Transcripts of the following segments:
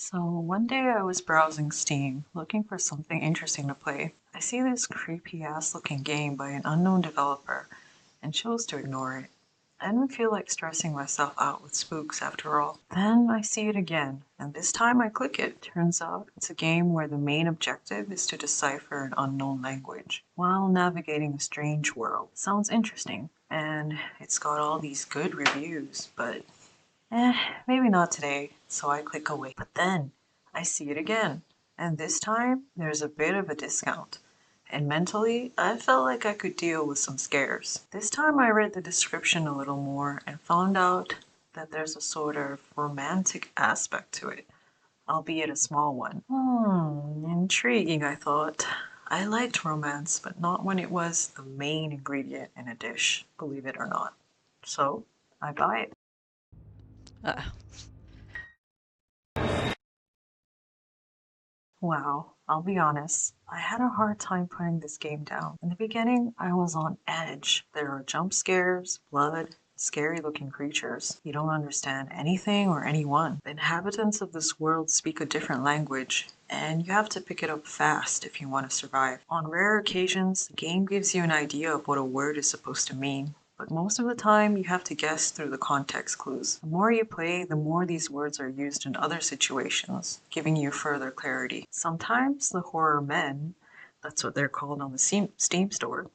So one day I was browsing Steam, looking for something interesting to play. I see this creepy ass looking game by an unknown developer and chose to ignore it. I didn't feel like stressing myself out with spooks after all. Then I see it again, and this time I click it. Turns out it's a game where the main objective is to decipher an unknown language while navigating a strange world. Sounds interesting, and it's got all these good reviews, but maybe not today, so I click away. But then I see it again, and this time there's a bit of a discount. And mentally, I felt like I could deal with some scares. This time I read the description a little more and found out that there's a sort of romantic aspect to it, albeit a small one. Intriguing, I thought. I liked romance, but not when it was the main ingredient in a dish, believe it or not. So, I buy it. Uh, Wow, I'll be honest, I had a hard time putting this game down. In the beginning, I was on edge. There are jump scares, blood, scary looking creatures. You don't understand anything or anyone. The inhabitants of this world speak a different language, and you have to pick it up fast if you want to survive. On rare occasions, the game gives you an idea of what a word is supposed to mean, but most of the time you have to guess through the context clues. The more you play, the more these words are used in other situations, giving you further clarity. Sometimes the horror men, that's what they're called on the Steam store,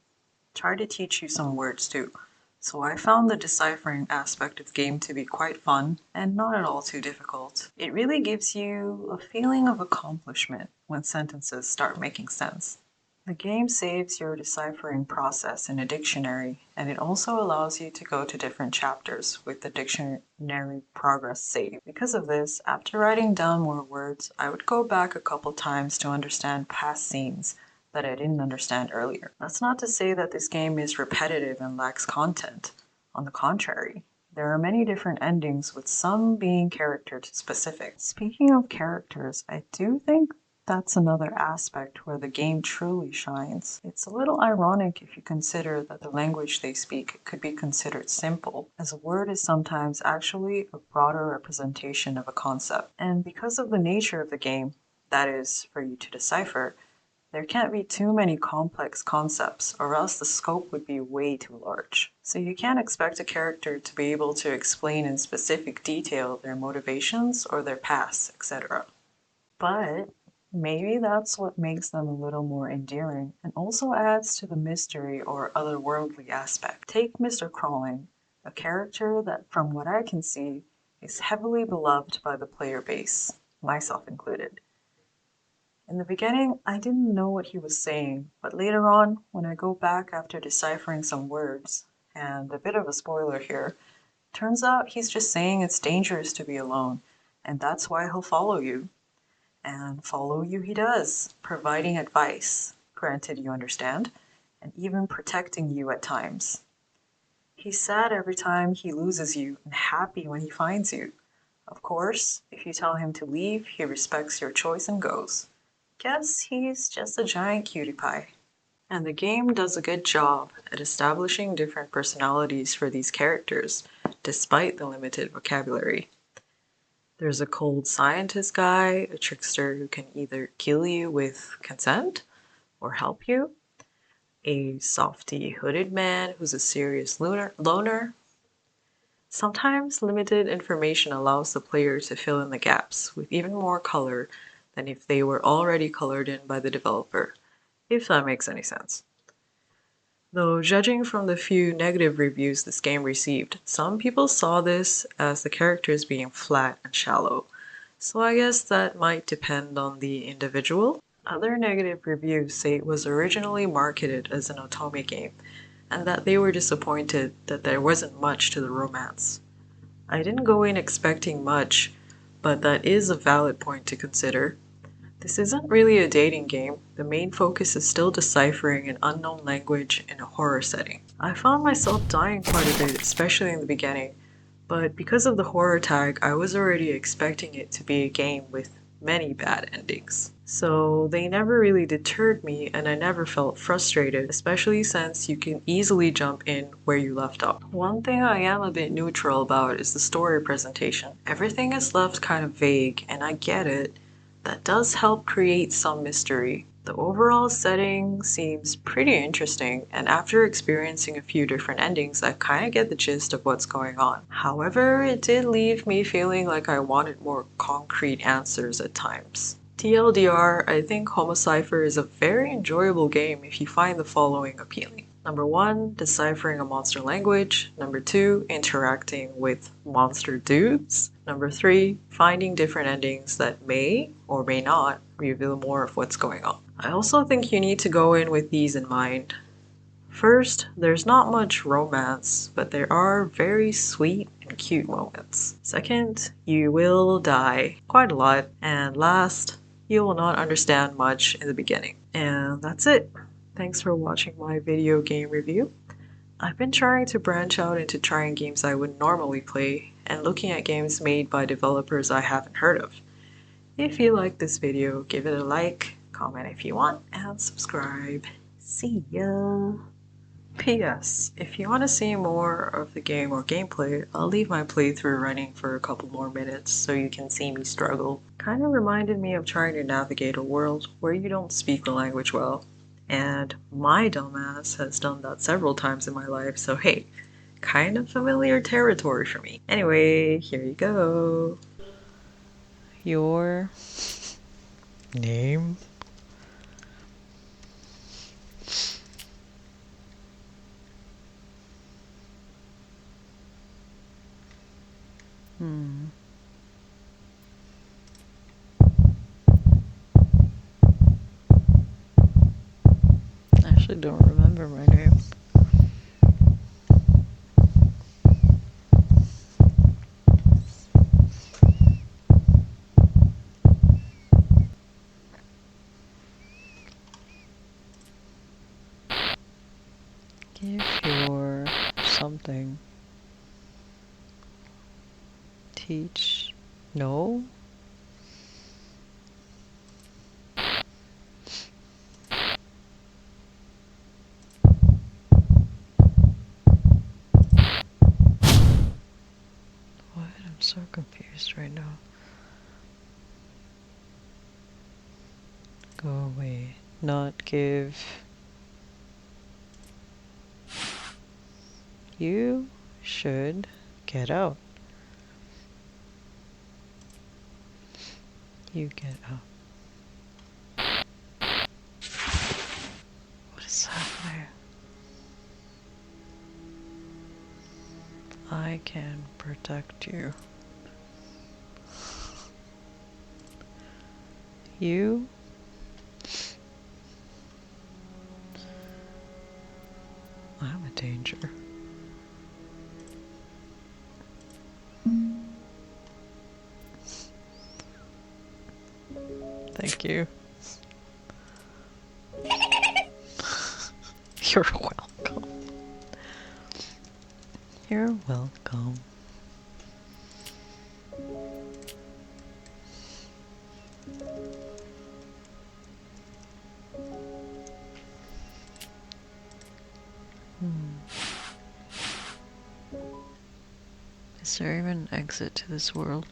try to teach you some words too. So I found the deciphering aspect of the game to be quite fun and not at all too difficult. It really gives you a feeling of accomplishment when sentences start making sense. The game saves your deciphering process in a dictionary, and it also allows you to go to different chapters with the dictionary progress saved. Because of this, after writing down more words, I would go back a couple times to understand past scenes that I didn't understand earlier. That's not to say that this game is repetitive and lacks content. On the contrary, there are many different endings, with some being character specific. Speaking of characters, I do think that's another aspect where the game truly shines. It's a little ironic if you consider that the language they speak could be considered simple, as a word is sometimes actually a broader representation of a concept. And because of the nature of the game, that is, for you to decipher, there can't be too many complex concepts, or else the scope would be way too large. So you can't expect a character to be able to explain in specific detail their motivations or their past, etc. But maybe that's what makes them a little more endearing and also adds to the mystery or otherworldly aspect. Take Mr. Crawling, a character that, from what I can see, is heavily beloved by the player base, myself included. In the beginning, I didn't know what he was saying, but later on, when I go back after deciphering some words, and a bit of a spoiler here, turns out he's just saying it's dangerous to be alone, and that's why he'll follow you. And follow you he does, providing advice, granted you understand, and even protecting you at times. He's sad every time he loses you and happy when he finds you. Of course, if you tell him to leave, he respects your choice and goes. Guess he's just a giant cutie pie. And the game does a good job at establishing different personalities for these characters, despite the limited vocabulary. There's a cold scientist guy, a trickster who can either kill you with consent or help you, a softy hooded man who's a serious loner. Sometimes limited information allows the player to fill in the gaps with even more color than if they were already colored in by the developer, if that makes any sense. Though judging from the few negative reviews this game received, some people saw this as the characters being flat and shallow, so I guess that might depend on the individual. Other negative reviews say it was originally marketed as an otome game, and that they were disappointed that there wasn't much to the romance. I didn't go in expecting much, but that is a valid point to consider. This isn't really a dating game. The main focus is still deciphering an unknown language in a horror setting. I found myself dying quite a bit, especially in the beginning, but because of the horror tag, I was already expecting it to be a game with many bad endings. So they never really deterred me and I never felt frustrated, especially since you can easily jump in where you left off. One thing I am a bit neutral about is the story presentation. Everything is left kind of vague and I get it. That does help create some mystery. The overall setting seems pretty interesting, and after experiencing a few different endings, I kind of get the gist of what's going on. However, it did leave me feeling like I wanted more concrete answers at times. TLDR, I think Homicipher is a very enjoyable game if you find the following appealing. Number 1, deciphering a monster language. Number 2, interacting with monster dudes. Number 3, finding different endings that may or may not reveal more of what's going on. I also think you need to go in with these in mind. First, there's not much romance, but there are very sweet and cute moments. Second, you will die quite a lot. And last, you will not understand much in the beginning. And that's it. Thanks for watching my video game review. I've been trying to branch out into trying games I wouldn't normally play and looking at games made by developers I haven't heard of. If you like this video, give it a like, comment if you want, and subscribe. See ya! P.S. If you want to see more of the game or gameplay, I'll leave my playthrough running for a couple more minutes so you can see me struggle. Kinda reminded me of trying to navigate a world where you don't speak the language well. And my dumbass has done that several times in my life, so hey, kind of familiar territory for me. Anyway, here you go. Your name? I actually don't remember my name. Give your something. Teach. No? What? I'm so confused right now. Go away. Not give. You should get out. You get out. What is happening? I can protect you. You? I'm a danger. Thank you. You're welcome. You're welcome. Is there even an exit to this world?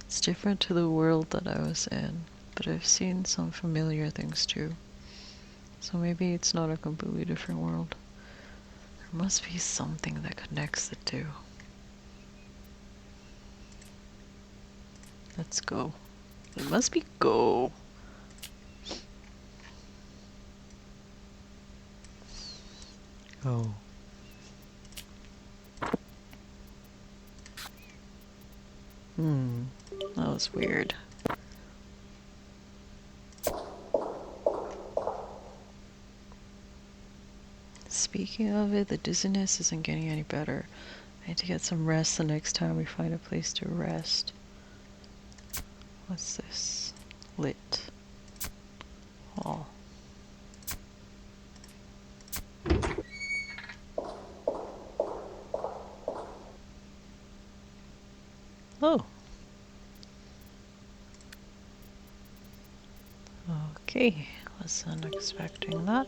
It's different to the world that I was in, but I've seen some familiar things too. So maybe it's not a completely different world. There must be something that connects the two. Let's go. It must be go. Go. That was weird. Speaking of it, the dizziness isn't getting any better. I need to get some rest the next time we find a place to rest. What's this? Lit. Wall. Oh. Okay, wasn't expecting that.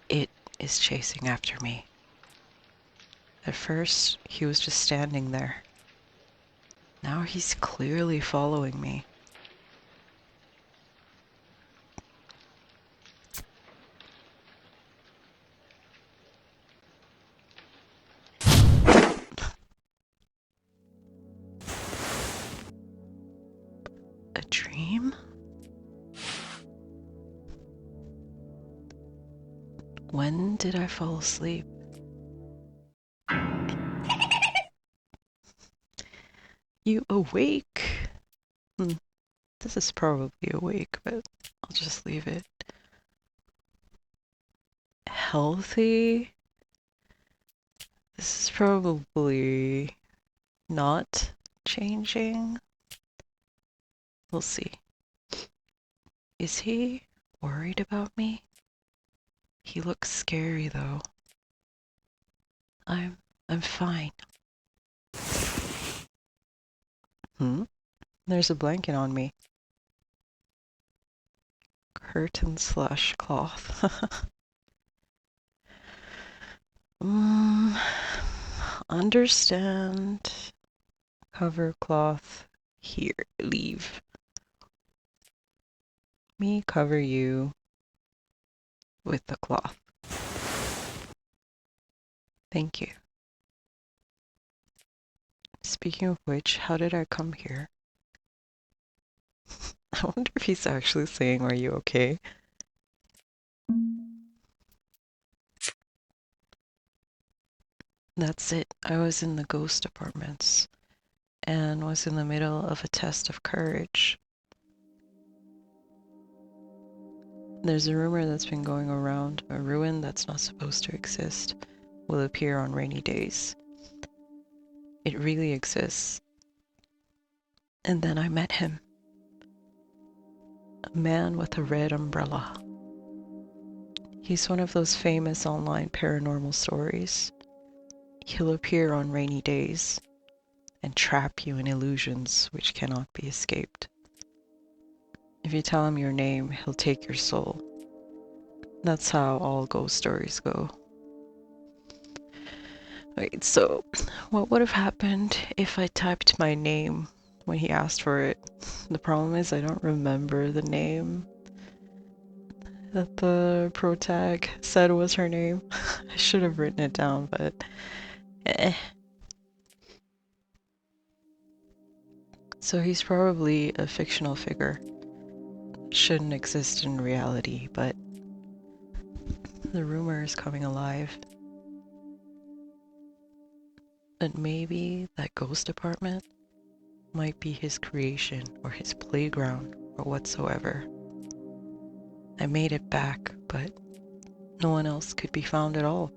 It is chasing after me. At first, he was just standing there. Now he's clearly following me. A dream? When did I fall asleep? You awake? This is probably awake, but I'll just leave it. Healthy? This is probably not changing. We'll see. Is he worried about me? He looks scary though. I'm fine. There's a blanket on me. Curtain slash cloth. Understand. Cover cloth. Here, leave. Me cover you with the cloth. Thank you. Speaking of which, how did I come here? I wonder if he's actually saying, "Are you okay?" That's it. I was in the ghost apartments and was in the middle of a test of courage. There's a rumor that's been going around, a ruin that's not supposed to exist will appear on rainy days. It really exists. And then I met him. A man with a red umbrella. He's one of those famous online paranormal stories. He'll appear on rainy days and trap you in illusions which cannot be escaped. If you tell him your name, he'll take your soul. That's how all ghost stories go. Wait, so what would have happened if I typed my name when he asked for it? The problem is I don't remember the name that the pro tag said was her name. I should have written it down, but eh. So he's probably a fictional figure. Shouldn't exist in reality, but the rumor is coming alive. And maybe that ghost apartment might be his creation or his playground or whatsoever. I made it back, but no one else could be found at all.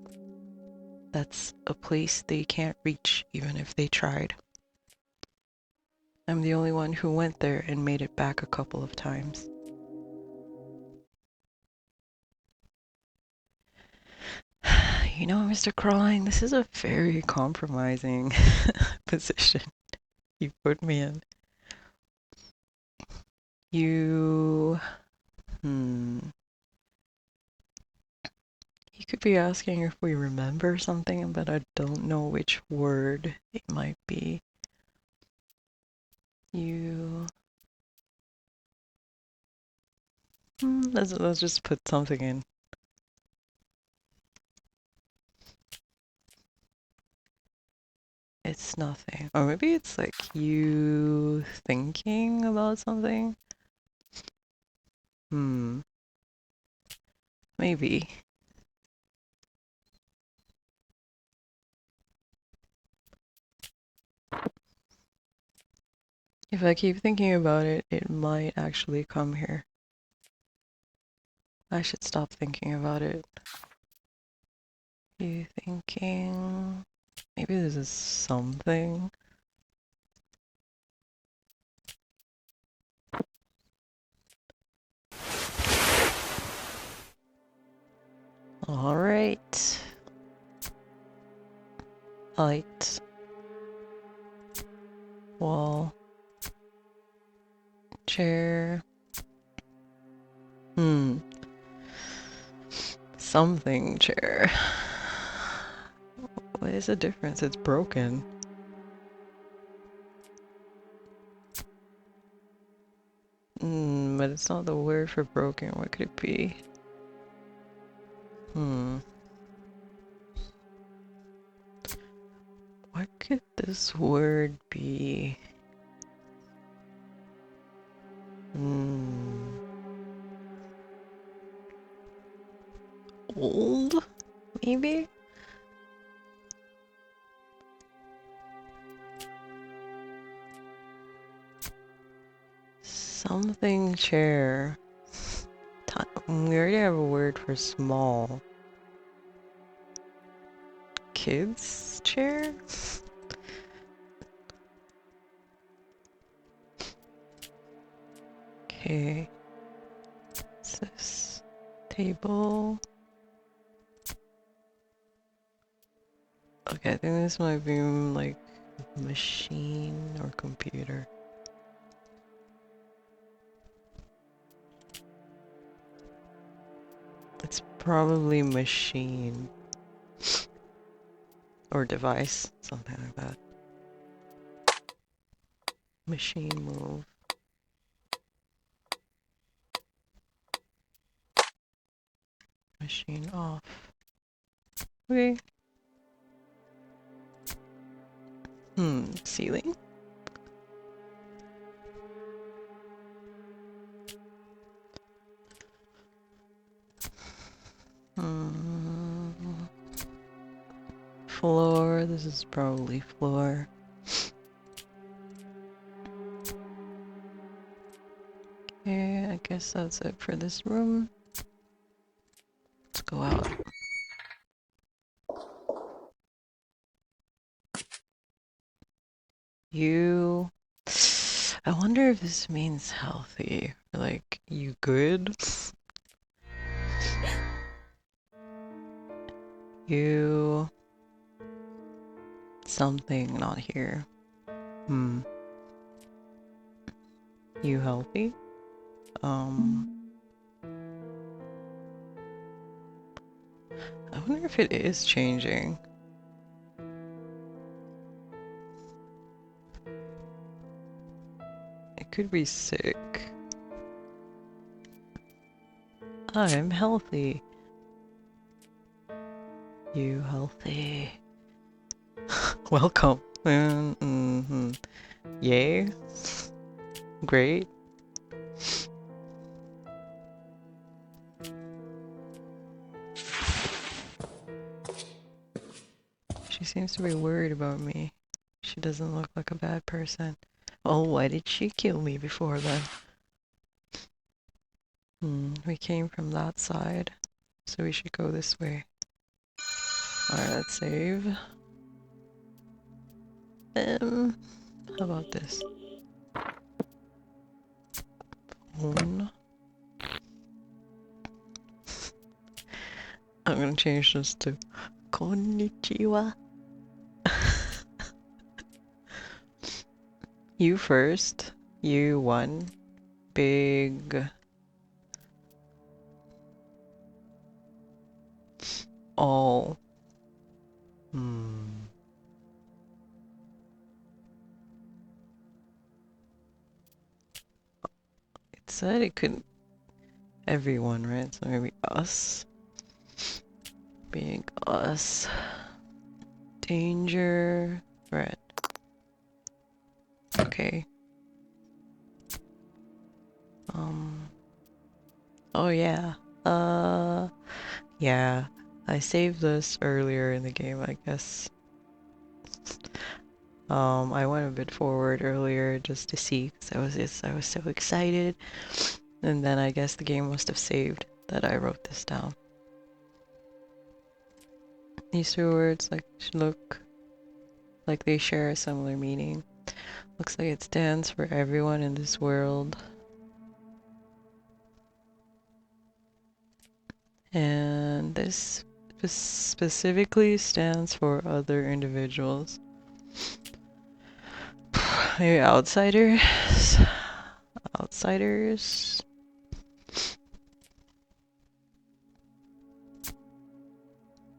That's a place they can't reach even if they tried. I'm the only one who went there and made it back a couple of times. You know, Mr. Crawling, this is a very compromising position you put me in. You could be asking if we remember something, but I don't know which word it might be. Let's just put something in. It's nothing. Or maybe it's like you thinking about something. Maybe. If I keep thinking about it, it might actually come here. I should stop thinking about it. You thinking... Maybe this is something. Alright. Light. Wall. Chair. Something chair. What is the difference? It's broken. But it's not the word for broken. What could it be? What could this word be? Old? Maybe? Something chair. We already have a word for small. Kids chair? Okay. What's this? Table. Okay, I think this might be like machine or computer. It's probably machine. Or device, something like that. Machine move. Machine off. Okay. Ceiling? Floor, this is probably floor. Okay, I guess that's it for this room. Let's go out. You... I wonder if this means healthy. Like, you good? You... Something not here. You healthy? I wonder if it is changing. It could be sick. I'm healthy. You healthy. Welcome. Yay. Great. She seems to be worried about me. She doesn't look like a bad person. Oh, why did she kill me before then? We came from that side, so we should go this way. Alright, let's save. How about this? Phone. I'm gonna change this to Konnichiwa. You first. You won. Big. All. It said it could. Everyone, right? So maybe us. Big us. Danger. Threat. Okay. Oh yeah. Yeah. I saved this earlier in the game, I guess. I went a bit forward earlier just to see, because I was so excited. And then I guess the game must have saved that I wrote this down. These two words look like they share a similar meaning. Looks like it stands for everyone in this world. And And this specifically stands for other individuals. Maybe outsiders? Outsiders?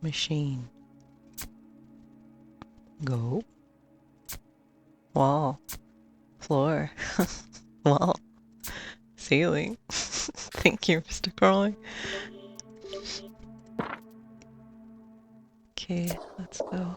Machine. Go. Wall. Floor. Wall. Ceiling. Thank you, Mr. Crowley. Okay, let's go.